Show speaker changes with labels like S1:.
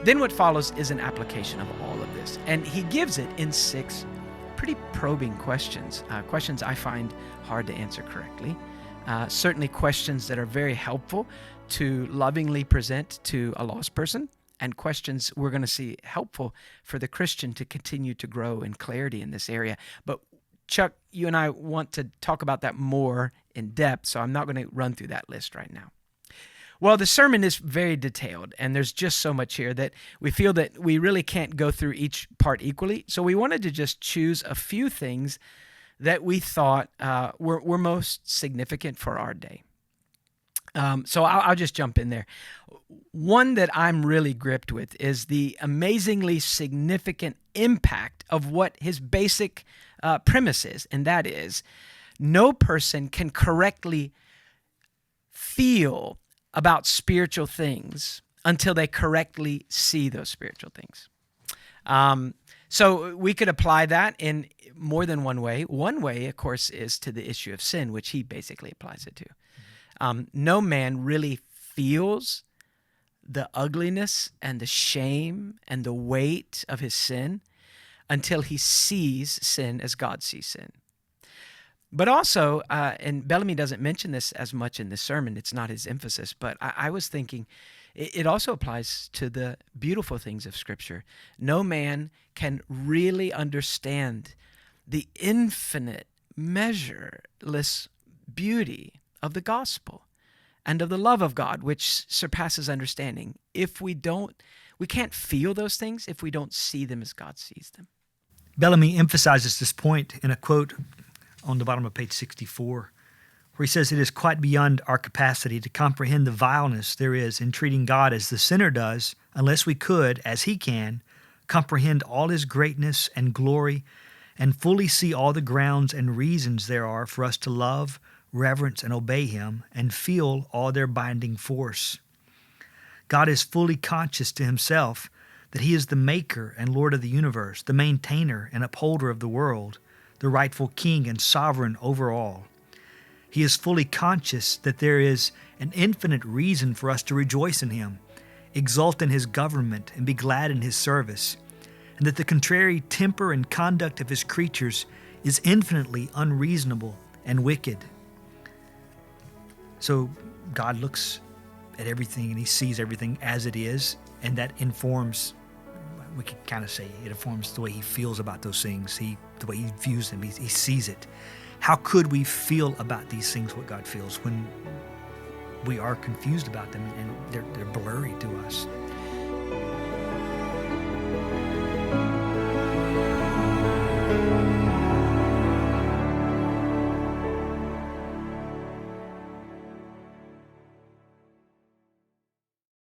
S1: Then what follows is an application of all of this. And he gives it in 6 pretty probing questions, questions I find hard to answer correctly. Certainly questions that are very helpful to lovingly present to a lost person, and questions we're going to see helpful for the Christian to continue to grow in clarity in this area. But Chuck, you and I want to talk about that more in depth, so I'm not going to run through that list right now. Well, the sermon is very detailed, and there's just so much here that we feel that we really can't go through each part equally. So we wanted to just choose a few things that we thought were most significant for our day. So I'll just jump in there. One that I'm really gripped with is the amazingly significant impact of what his basic premise is, and that is no person can correctly feel about spiritual things until they correctly see those spiritual things. So we could apply that in more than one way. One way, of course, is to the issue of sin, which he basically applies it to. No man really feels the ugliness and the shame and the weight of his sin until he sees sin as God sees sin. But also, and Bellamy doesn't mention this as much in this sermon, it's not his emphasis, but I was thinking it also applies to the beautiful things of Scripture. No man can really understand the infinite, measureless beauty of the gospel and of the love of God, which surpasses understanding. We can't feel those things if we don't see them as God sees them.
S2: Bellamy emphasizes this point in a quote on the bottom of page 64, where he says, "It is quite beyond our capacity to comprehend the vileness there is in treating God as the sinner does, unless we could, as he can, comprehend all his greatness and glory and fully see all the grounds and reasons there are for us to love, reverence, and obey him, and feel all their binding force. God is fully conscious to himself that he is the maker and Lord of the universe, the maintainer and upholder of the world, the rightful king and sovereign over all. He is fully conscious that there is an infinite reason for us to rejoice in him, exult in his government, and be glad in his service, and that the contrary temper and conduct of his creatures is infinitely unreasonable and wicked." So God looks at everything and he sees everything as it is, and that informs, we could kind of say, it informs the way he feels about those things, the way he views them, he sees it. How could we feel about these things what God feels when we are confused about them and they're blurry to us?